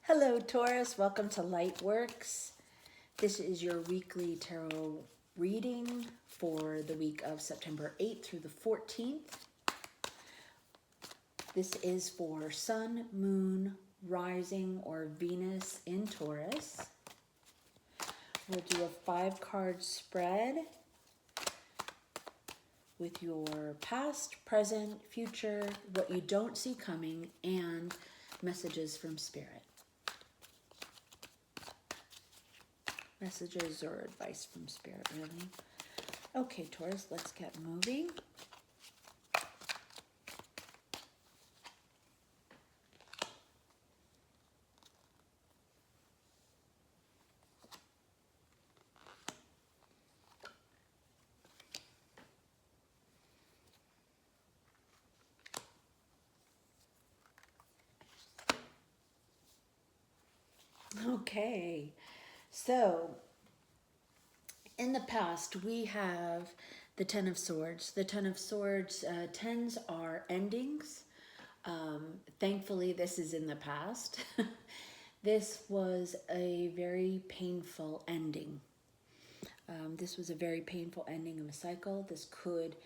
Hello, Taurus. Welcome to Lightworks. This is your weekly tarot reading for the week of September 8th through the 14th. This is for Sun, Moon, Rising, or Venus in Taurus. We'll do a 5-card spread with your past, present, future, what you don't see coming, and messages from Spirit. Messages or advice from Spirit, really. Okay, Taurus, let's get moving. Okay, so in the past we have the Ten of Swords. The Ten of Swords, tens are endings. Thankfully, this is in the past. This was a very painful ending. This was a very painful ending of a cycle. This could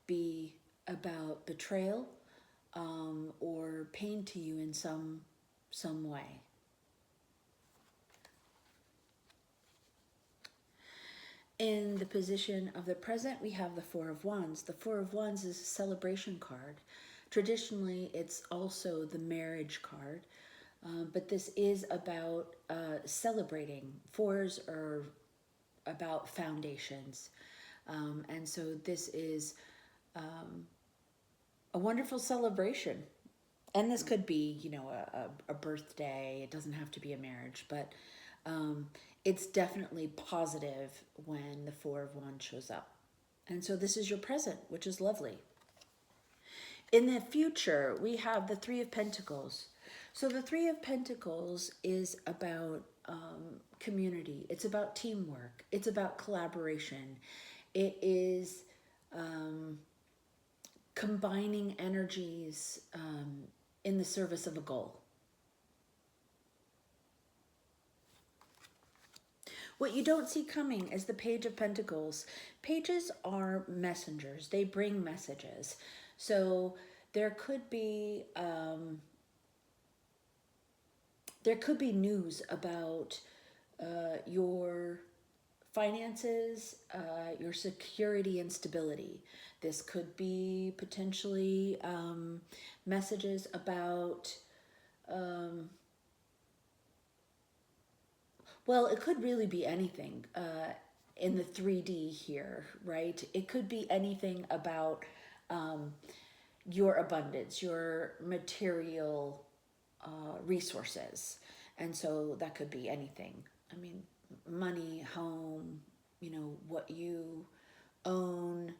be about betrayal or pain to you in some way. In the position of the present, we have the Four of Wands. The Four of Wands is a celebration card. Traditionally, it's also the marriage card, but this is about celebrating. Fours are about foundations, and so this is a wonderful celebration. And this could be, you know, a birthday. It doesn't have to be a marriage, but it's definitely positive when the Four of Wands shows up. And so this is your present, which is lovely. In the future, we have the Three of Pentacles. So the Three of Pentacles is about community. It's about teamwork. It's about collaboration. It is combining energies in the service of a goal. What you don't see coming is the Page of Pentacles. Pages are messengers. They bring messages. So there could be news about your finances, your security and stability. This could be potentially messages about well, it could really be anything in the 3D here, right? It could be anything about your abundance, your material resources. And so that could be anything. I mean, money, home, you know, what you own,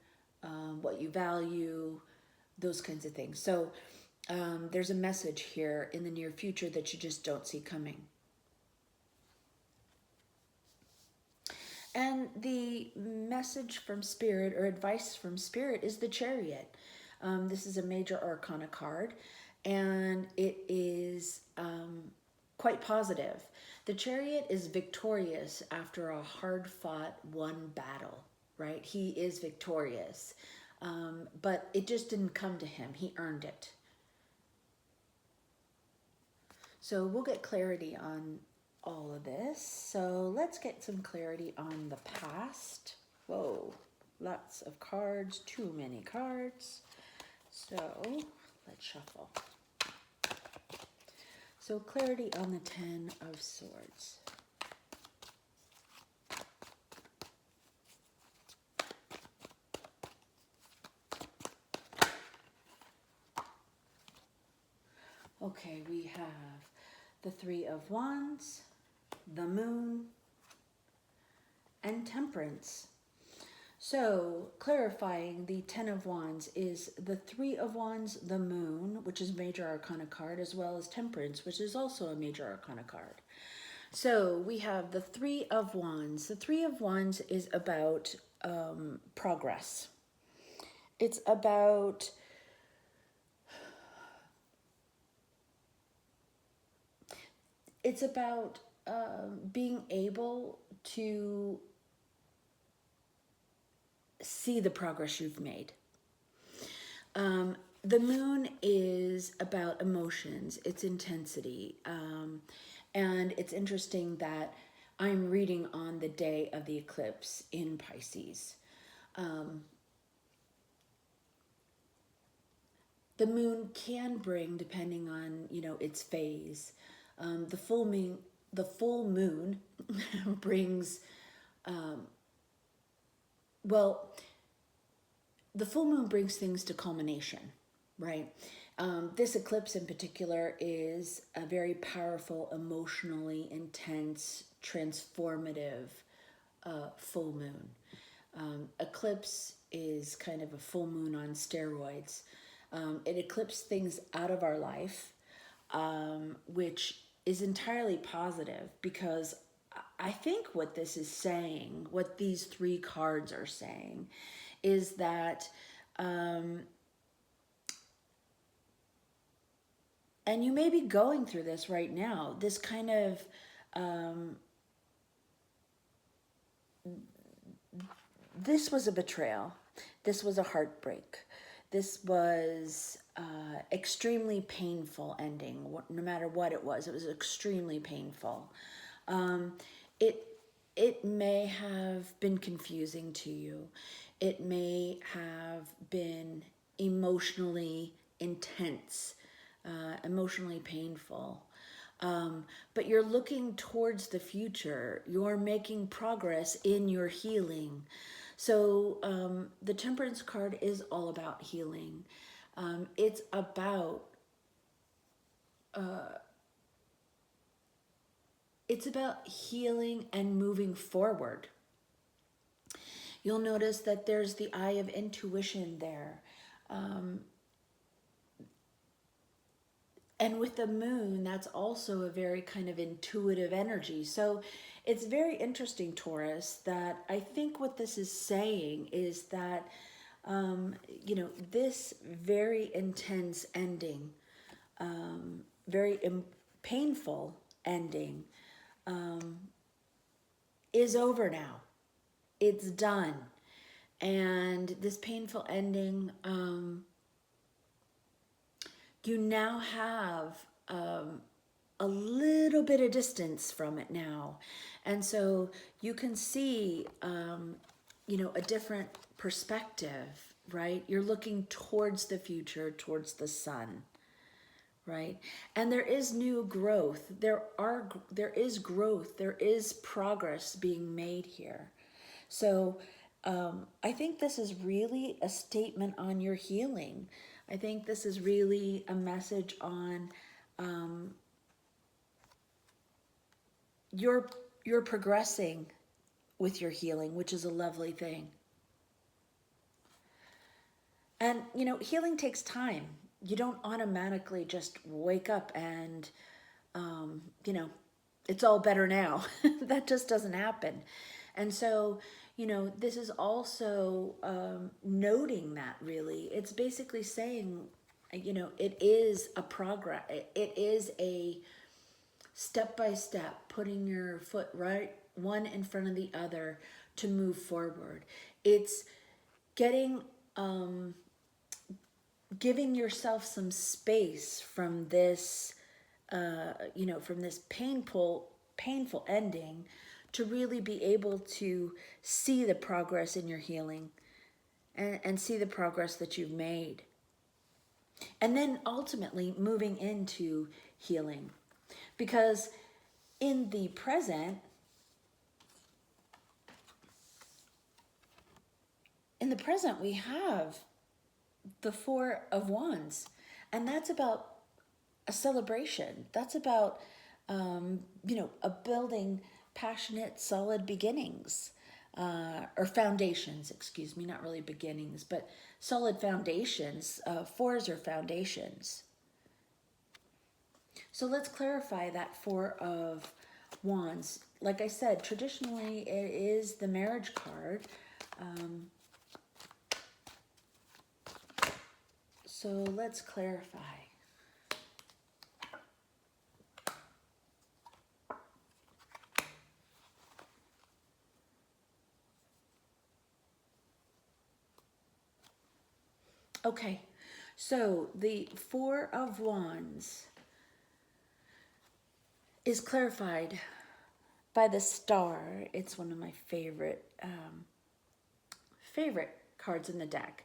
what you value, those kinds of things. So there's a message here in the near future that you just don't see coming. And the message from Spirit or advice from Spirit is the Chariot. This is a major arcana card, and it is quite positive. The Chariot is victorious after a hard-fought, won battle, right? He is victorious, but it just didn't come to him. He earned it. So we'll get clarity on all of this. So let's get some clarity on the past. Whoa, lots of cards, too many cards. So let's shuffle. So clarity on the Ten of Swords. Okay, we have the Three of Wands, the Moon, and Temperance. So clarifying the Ten of Wands is the Three of Wands, the Moon, which is major arcana card, as well as Temperance, which is also a major arcana card. So we have the Three of Wands. The Three of Wands is about progress. It's about it's about being able to see the progress you've made. The moon is about emotions, its intensity. And it's interesting that I'm reading on the day of the eclipse in Pisces. The moon can bring, depending on, its phase, the full moon brings, well, the full moon brings things to culmination, right? This eclipse in particular is a very powerful, emotionally intense, transformative full moon. Eclipse is kind of a full moon on steroids. It eclipses things out of our life, which is entirely positive, because I think what this is saying, what these three cards are saying, is that, and you may be going through this right now, this kind of, this was a betrayal. This was a heartbreak. This was extremely painful ending. No matter what it was extremely painful. It may have been confusing to you. It may have been emotionally intense, emotionally painful. But you're looking towards the future. You're making progress in your healing. So the Temperance card is all about healing. It's about healing and moving forward. You'll notice that there's the eye of intuition there. And with the moon, that's also a very kind of intuitive energy. So it's very interesting, Taurus, that I think what this is saying is that, this very intense ending, very painful ending, is over now. It's done. And this painful ending, you now have a little bit of distance from it now. And so you can see, a different perspective, right? You're looking towards the future, towards the sun, right? And there is new growth. There is growth. There is progress being made here. So I think this is really a statement on your healing. I think this is really a message on you're progressing with your healing, which is a lovely thing. And, healing takes time. You don't automatically just wake up and, it's all better now. That just doesn't happen. And so, this is also noting that, really. It's basically saying, it is a progress. It is a step-by-step, putting your foot right one in front of the other to move forward. It's getting, giving yourself some space from this, from this painful ending, to really be able to see the progress in your healing and see the progress that you've made. And then ultimately moving into healing. Because in the present, we have the Four of Wands. And that's about a celebration. That's about, a building passionate, solid beginnings, or foundations, excuse me, not really beginnings, but solid foundations. Fours are foundations. So let's clarify that Four of Wands. Like I said, traditionally it is the marriage card. So let's clarify. Okay, so the Four of Wands is clarified by the Star. It's one of my favorite cards in the deck.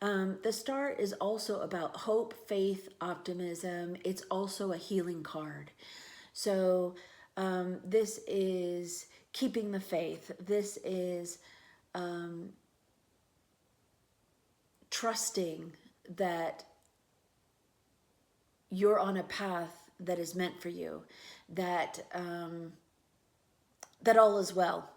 The Star is also about hope, faith, optimism. It's also a healing card. So this is keeping the faith. This is trusting that you're on a path that is meant for you, that that all is well.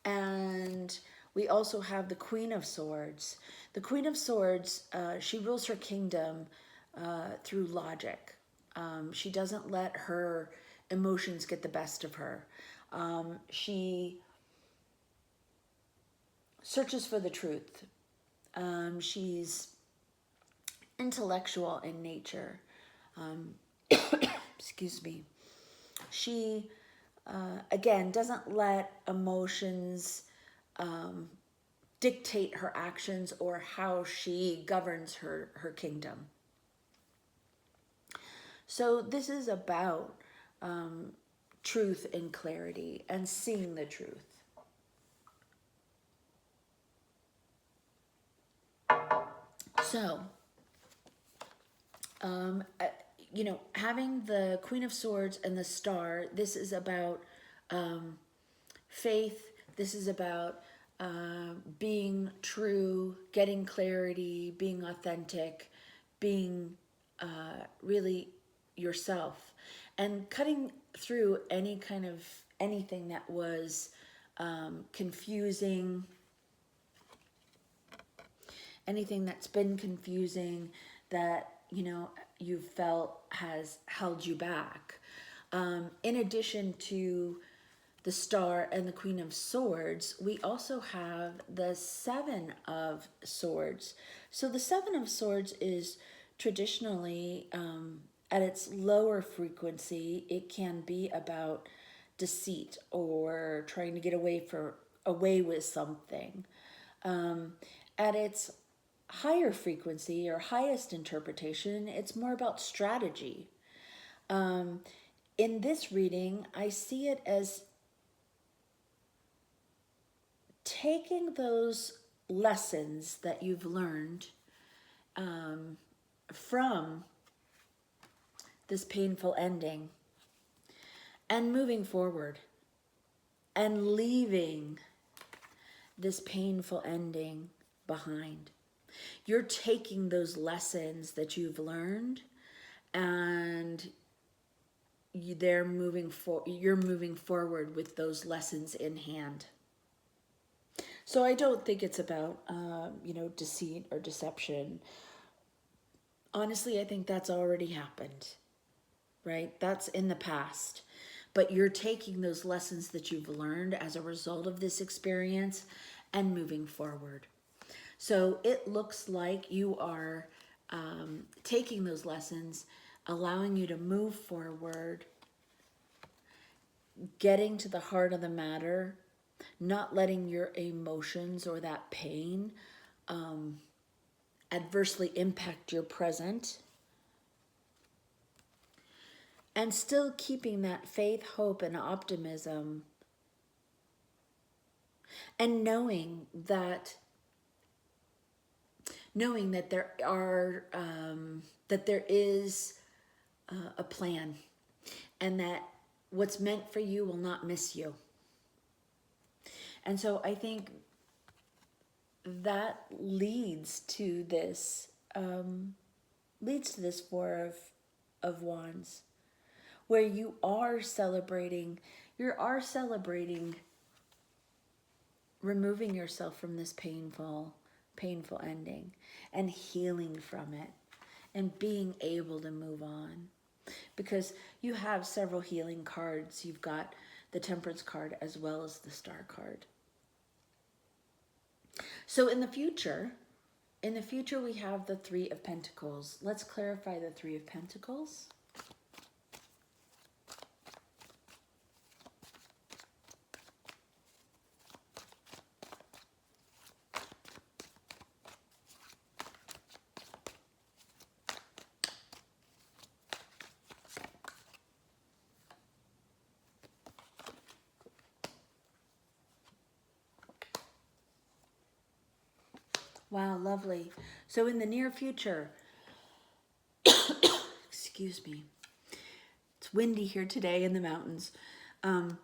And we also have the Queen of Swords. The Queen of Swords, she rules her kingdom through logic. She doesn't let her emotions get the best of her. She searches for the truth. She's intellectual in nature. Excuse me. She, again, doesn't let emotions dictate her actions or how she governs her kingdom. So this is about truth and clarity and seeing the truth. So, having the Queen of Swords and the Star, this is about faith. This is about being true, getting clarity, being authentic, being really yourself, and cutting through anything that was confusing, anything that's been confusing that you felt has held you back. In addition to the Star and the Queen of Swords, we also have the Seven of Swords. So the Seven of Swords is traditionally, at its lower frequency, it can be about deceit or trying to get away with something. At its higher frequency or highest interpretation, it's more about strategy. In this reading, I see it as taking those lessons that you've learned from this painful ending and moving forward and leaving this painful ending behind. You're taking those lessons that you've learned and you're moving forward with those lessons in hand. So I don't think it's about, deceit or deception. Honestly, I think that's already happened, right? That's in the past. But you're taking those lessons that you've learned as a result of this experience and moving forward. So it looks like you are taking those lessons, allowing you to move forward, getting to the heart of the matter, not letting your emotions or that pain adversely impact your present, and still keeping that faith, hope, and optimism, and knowing that there is a plan, and that what's meant for you will not miss you. And so I think that leads to this Four of Wands, where you are celebrating removing yourself from this painful ending and healing from it and being able to move on. Because you have several healing cards. You've got the Temperance card as well as the Star card. So in the future we have the Three of Pentacles. Let's clarify the Three of Pentacles. Wow, lovely. So in the near future, excuse me, it's windy here today in the mountains. Um,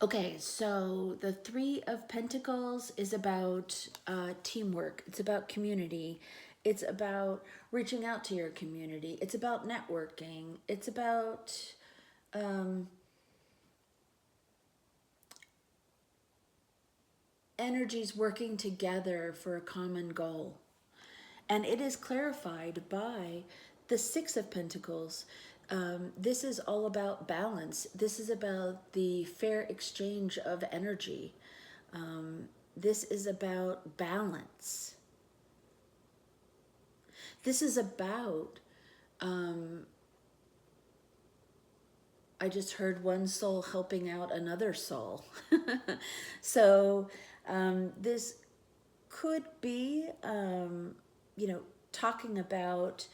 okay, so the Three of Pentacles is about teamwork. It's about community. It's about reaching out to your community. It's about networking. It's about energies working together for a common goal. And it is clarified by the Six of Pentacles. This is all about balance. This is about the fair exchange of energy. This is about balance. This is about, I just heard one soul helping out another soul. So this could be, talking about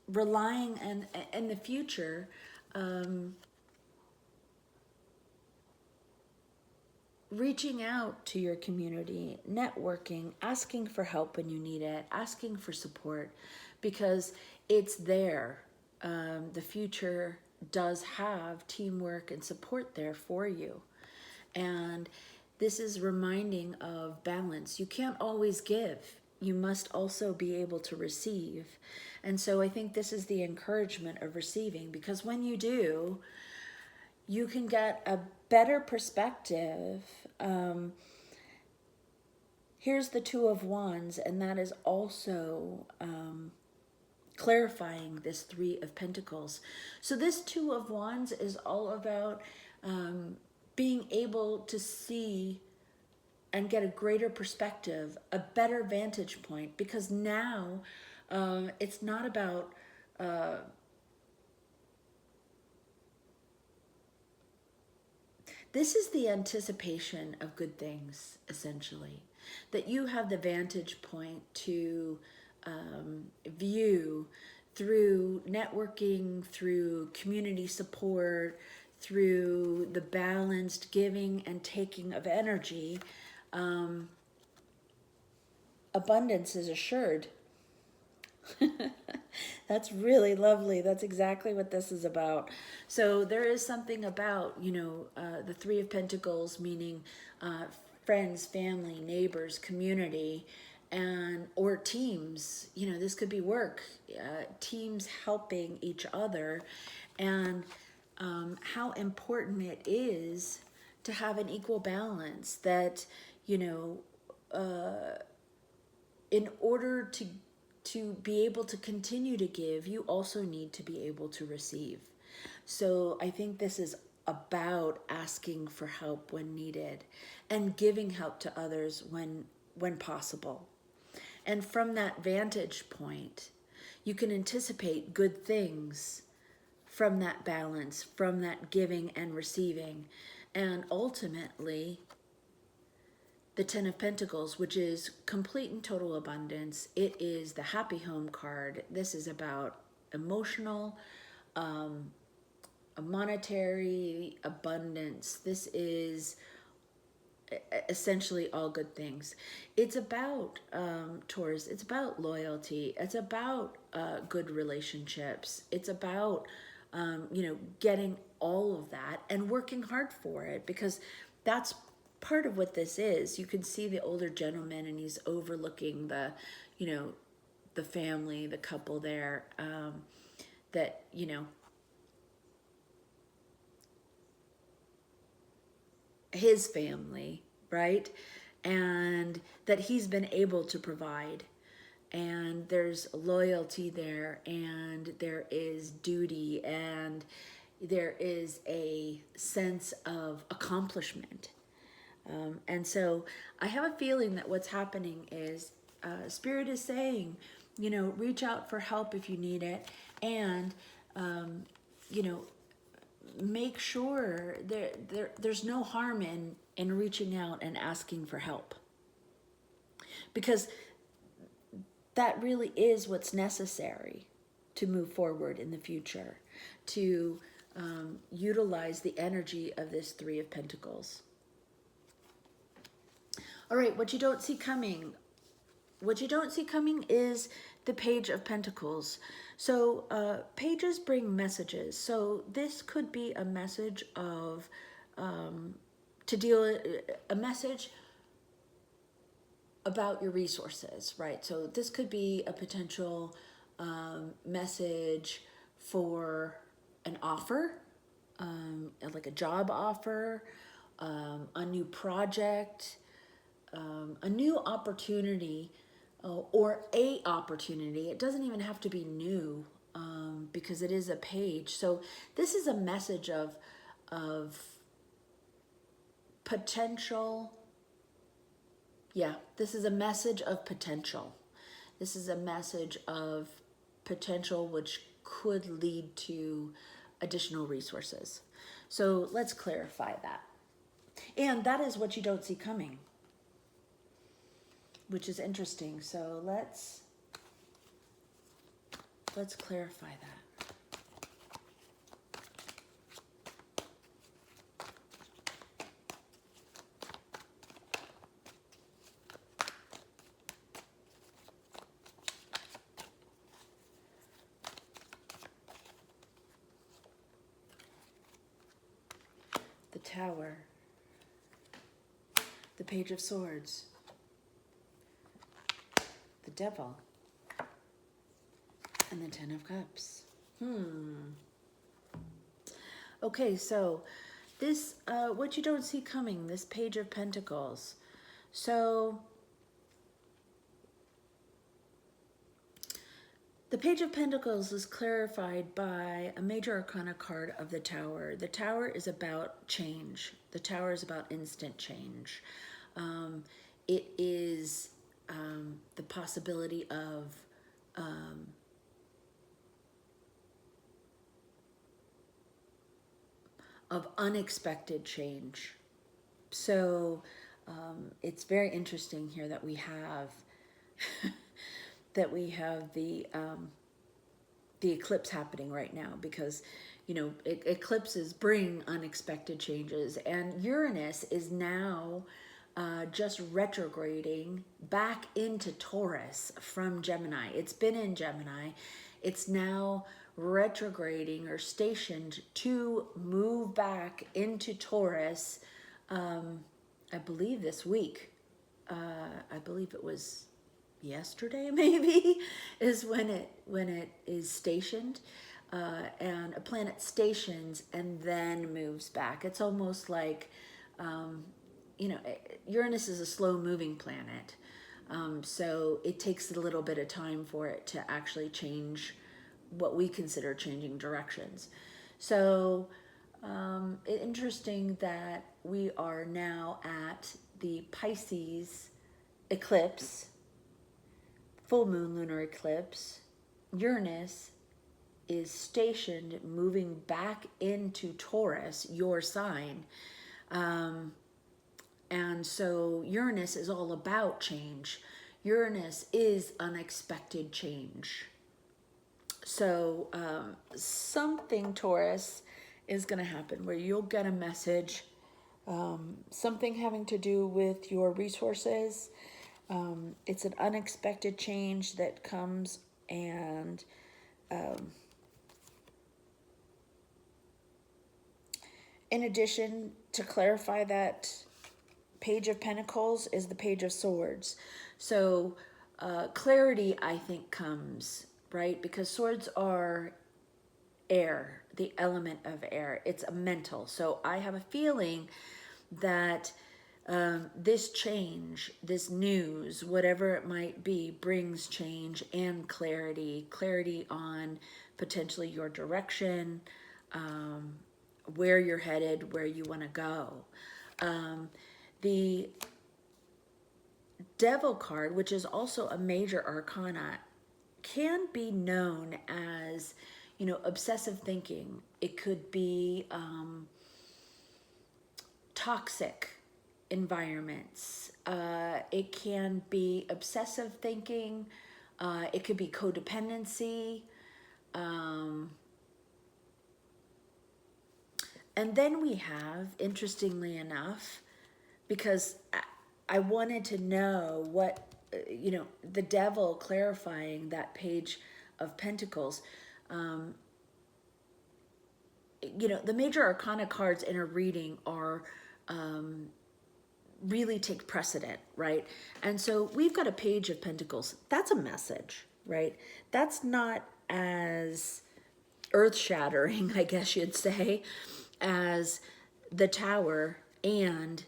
relying and in the future, reaching out to your community, networking, asking for help when you need it, asking for support, because it's there. The future does have teamwork and support there for you. And this is reminding of balance. You can't always give. You must also be able to receive. And so I think this is the encouragement of receiving, because when you do, you can get a better perspective. Here's the Two of Wands, and that is also clarifying this Three of Pentacles. So this Two of Wands is all about being able to see and get a greater perspective, a better vantage point, because now it's not about this is the anticipation of good things, essentially, that you have the vantage point to view through networking, through community support, through the balanced giving and taking of energy. Abundance is assured. That's really lovely. That's exactly what this is about. So there is something about, the Three of Pentacles, meaning friends, family, neighbors, community, and or teams. This could be work, teams helping each other, and how important it is to have an equal balance. That in order to be able to continue to give, you also need to be able to receive. So I think this is about asking for help when needed and giving help to others when possible. And from that vantage point, you can anticipate good things from that balance, from that giving and receiving. And ultimately, the Ten of Pentacles, which is complete and total abundance. It is the happy home card. This is about emotional, monetary abundance. This is essentially all good things. It's about, Taurus, it's about loyalty. It's about good relationships. It's about, getting all of that and working hard for it, because that's part of what this is. You can see the older gentleman, and he's overlooking the family, the couple there, that, his family, right? And that he's been able to provide. And there's loyalty there, and there is duty, and there is a sense of accomplishment. And so I have a feeling that what's happening is Spirit is saying, reach out for help if you need it, and, make sure there's no harm in reaching out and asking for help. Because that really is what's necessary to move forward in the future, to utilize the energy of this Three of Pentacles. All right, what you don't see coming. What you don't see coming is the Page of Pentacles. So pages bring messages. So this could be a message of, a message about your resources, right? So this could be a potential message for an offer, like a job offer, a new project, a new opportunity, or a opportunity. It doesn't even have to be new, because it is a page. So this is a message of potential. Yeah, this is a message of potential. This is a message of potential which could lead to additional resources. So let's clarify that. And that is what you don't see coming, which is interesting. So let's clarify that. The Tower, the Page of Swords, the Devil, and the Ten of Cups. Okay, so this, what you don't see coming, this Page of Pentacles. So the Page of Pentacles is clarified by a major arcana card of the Tower. The Tower is about change. The Tower is about instant change. It is the possibility of unexpected change. So it's very interesting here that we have the eclipse happening right now, because eclipses bring unexpected changes, and Uranus is now just retrograding back into Taurus from Gemini. It's been in Gemini. It's now retrograding or stationed to move back into Taurus. I believe this week. I believe it was yesterday maybe is when it is stationed, and a planet stations and then moves back. It's almost like Uranus is a slow moving planet, so it takes a little bit of time for it to actually change what we consider changing directions. So interesting that we are now at the Pisces eclipse, full moon lunar eclipse. Uranus is stationed, moving back into Taurus, your sign. And so Uranus is all about change. Uranus is unexpected change. So something, Taurus, is going to happen where you'll get a message, something having to do with your resources. It's an unexpected change that comes, and in addition, to clarify that, Page of Pentacles is the Page of Swords. So clarity, I think, comes, right? Because swords are air, the element of air. It's a mental. So I have a feeling that this change, this news, whatever it might be, brings change and clarity on potentially your direction, where you're headed, where you want to go. The Devil card, which is also a major arcana, can be known as, obsessive thinking. It could be toxic environments. It can be obsessive thinking. It could be codependency. And then we have, interestingly enough, because I wanted to know what, the devil clarifying that page of Pentacles. The major arcana cards in a reading are really take precedent, right? And so we've got a page of Pentacles. That's a message, right? That's not as earth-shattering, I guess you'd say, as the Tower and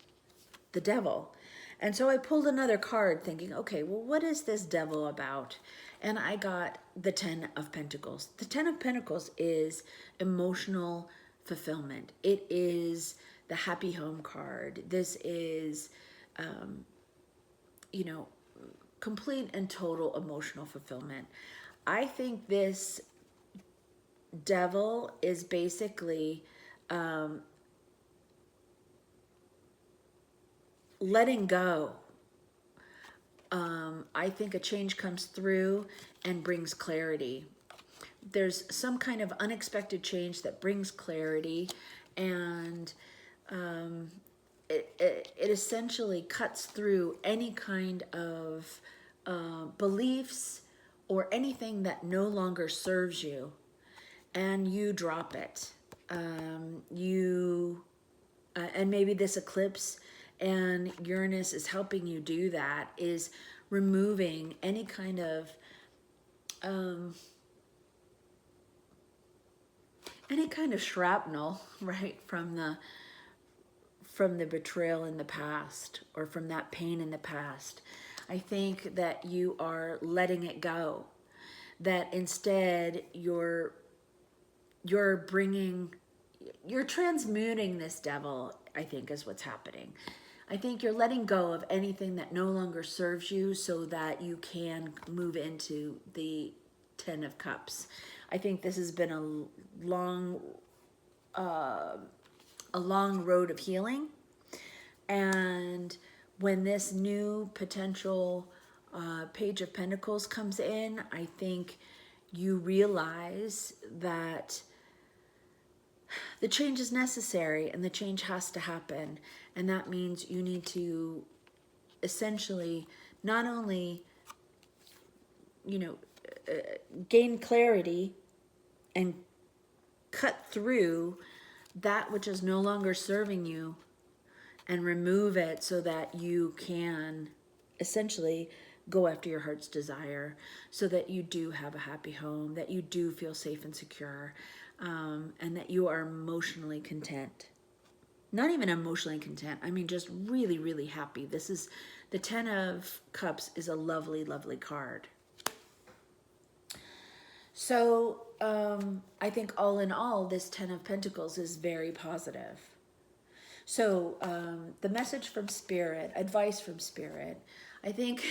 the Devil. And so I pulled another card thinking, okay, well, what is this Devil about? And I got the Ten of Pentacles. The Ten of Pentacles is emotional fulfillment. It is the happy home card. This is, complete and total emotional fulfillment. I think this Devil is basically letting go. I think a change comes through and brings clarity. There's some kind of unexpected change that brings clarity, and it essentially cuts through any kind of beliefs or anything that no longer serves you, and you drop it. And maybe this eclipse and Uranus is helping you do that, is removing any kind of shrapnel, right, from the betrayal in the past, or from that pain in the past. I think that you are letting it go, that instead you're transmuting this Devil, I think, is what's happening. I think you're letting go of anything that no longer serves you so that you can move into the Ten of Cups. I think this has been a long road of healing. And when this new potential Page of Pentacles comes in, I think you realize that the change is necessary and the change has to happen. And that means you need to essentially not only, gain clarity and cut through that which is no longer serving you and remove it so that you can essentially go after your heart's desire, so that you do have a happy home, that you do feel safe and secure, and that you are emotionally content. Not even emotionally content, I mean just really, really happy. This is, the Ten of Cups is a lovely, lovely card. So I think all in all, this Ten of Pentacles is very positive. So the message from Spirit, advice from Spirit, I think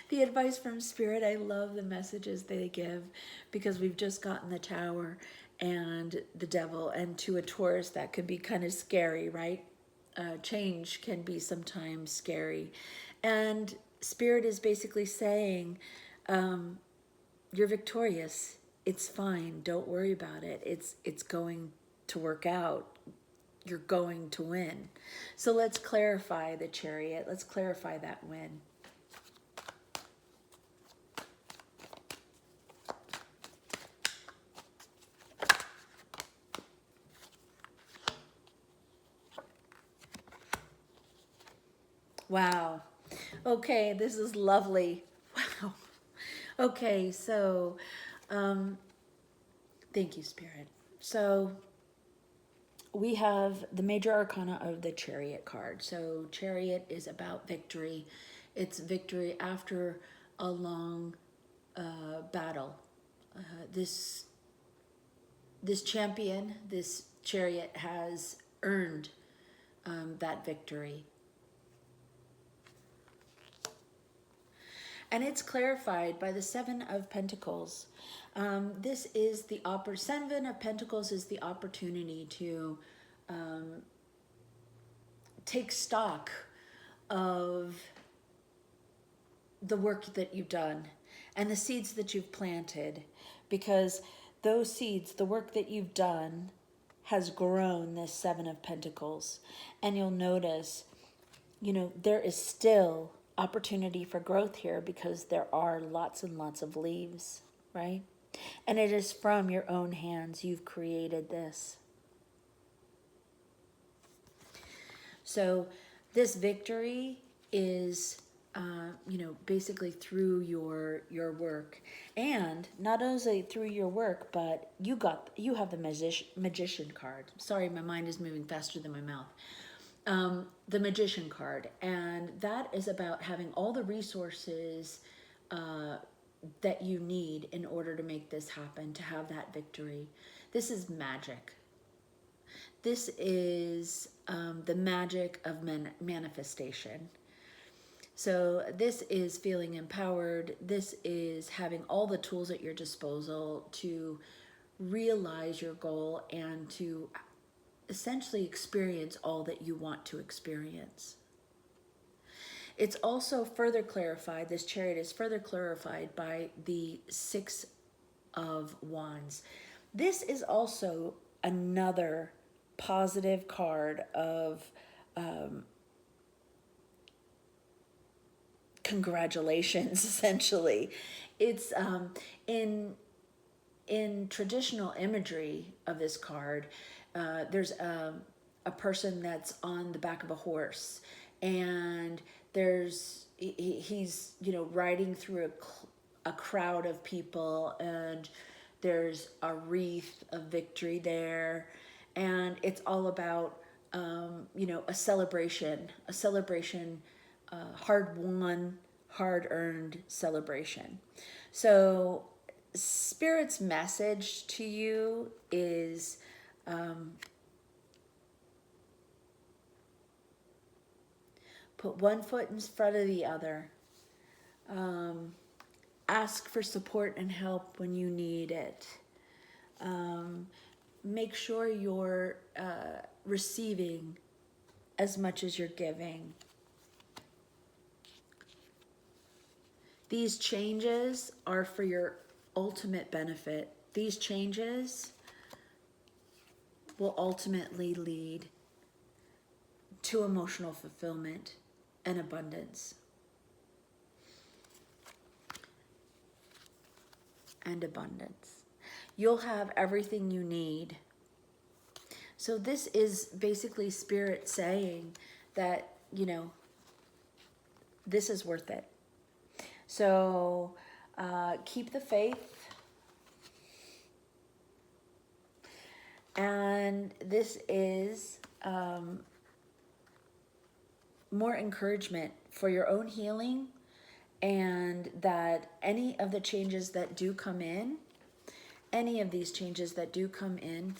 the advice from Spirit, I love the messages they give, because we've just gotten the Tower and the Devil, and to a Taurus that could be kind of scary, right? Change can be sometimes scary. And Spirit is basically saying, you're victorious. It's fine. Don't worry about it. It's going to work out. You're going to win. So let's clarify the Chariot. Let's clarify that win. Wow. Okay, this is lovely. Wow. Okay, so thank you, Spirit. So we have the major arcana of the Chariot card. So Chariot is about victory. It's victory after a long battle. This champion, this Chariot, has earned that victory. And it's clarified by the Seven of Pentacles. This is the Seven of Pentacles is the opportunity to take stock of the work that you've done and the seeds that you've planted, because those seeds, the work that you've done, has grown this Seven of Pentacles. And you'll notice you know, there is still opportunity for growth here because there are lots and lots of leaves, right? And it is from your own hands you've created this. So this victory is, you know, basically through your work, and not only through your work, but you have the magician card. Sorry, my mind is moving faster than my mouth. The magician card, and that is about having all the resources that you need in order to make this happen, to have that victory. This is magic. This is the magic of manifestation. So this is feeling empowered. This is having all the tools at your disposal to realize your goal and to essentially experience all that you want to experience. It's also further clarified, this chariot is further clarified by the Six of Wands. This is also another positive card of congratulations, essentially. It's in traditional imagery of this card, there's a person that's on the back of a horse, and he's, you know, riding through a crowd of people, and there's a wreath of victory there, and it's all about you know, a celebration, hard won, hard earned celebration. So Spirit's message to you is put one foot in front of the other. Ask for support and help when you need it. Make sure you're receiving as much as you're giving. These changes are for your ultimate benefit. These changes will ultimately lead to emotional fulfillment and abundance. And abundance. You'll have everything you need. So this is basically Spirit saying that, you know, this is worth it. So keep the faith. And this is more encouragement for your own healing, and that any of the changes that do come in, any of these changes that do come in,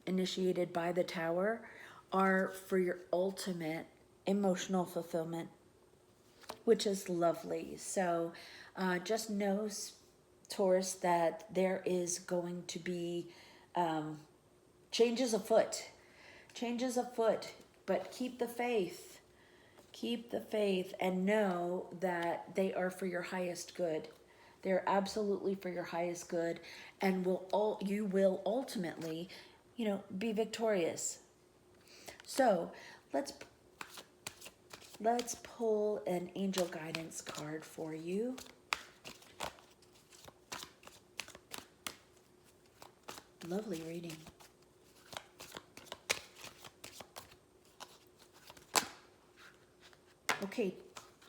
initiated by the Tower, are for your ultimate emotional fulfillment, which is lovely. So just know, Taurus, that there is going to be changes afoot, but keep the faith. Keep the faith and know that they are for your highest good. They're absolutely for your highest good, and you will ultimately, you know, be victorious. So let's pull an angel guidance card for you. Lovely reading. Okay,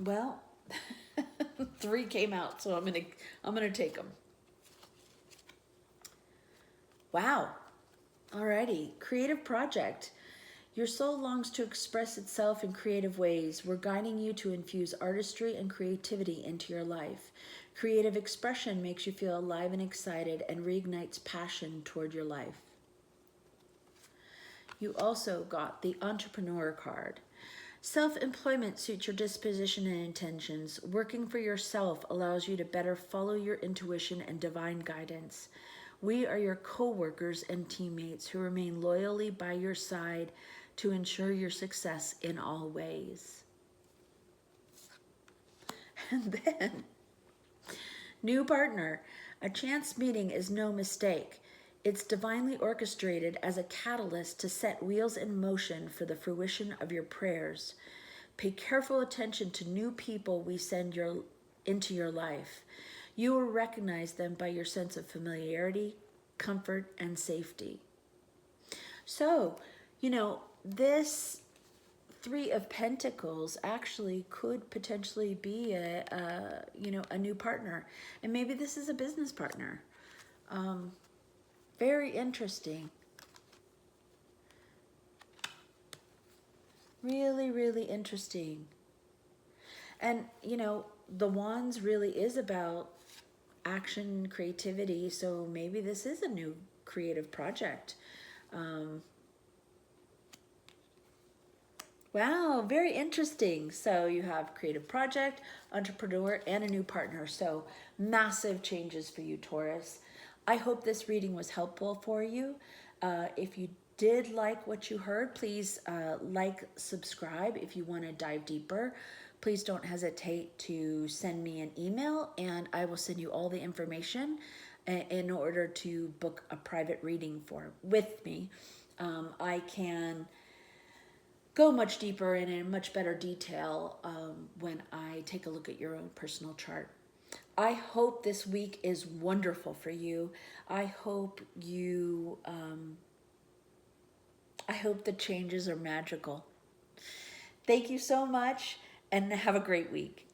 well, 3 came out, so I'm gonna take them. Wow. Alrighty, creative project. Your soul longs to express itself in creative ways. We're guiding you to infuse artistry and creativity into your life. Creative expression makes you feel alive and excited and reignites passion toward your life. You also got the Entrepreneur card. Self-employment suits your disposition and intentions. Working for yourself allows you to better follow your intuition and divine guidance. We are your co-workers and teammates who remain loyally by your side to ensure your success in all ways. And then, new partner. A chance meeting is no mistake. It's divinely orchestrated as a catalyst to set wheels in motion for the fruition of your prayers. Pay careful attention to new people we send into your life. You will recognize them by your sense of familiarity, comfort, and safety. So, this Three of Pentacles actually could potentially be a new partner. And maybe this is a business partner. Very interesting. Really, really interesting. And, the Wands really is about action, creativity. So maybe this is a new creative project. Wow, very interesting. So you have creative project, entrepreneur, and a new partner. So massive changes for you, Taurus. I hope this reading was helpful for you. If you did like what you heard, please like, subscribe. If you want to dive deeper, please don't hesitate to send me an email, and I will send you all the information in order to book a private reading with me. I can go much deeper and in much better detail when I take a look at your own personal chart. I hope this week is wonderful for you. I hope the changes are magical. Thank you so much, and have a great week.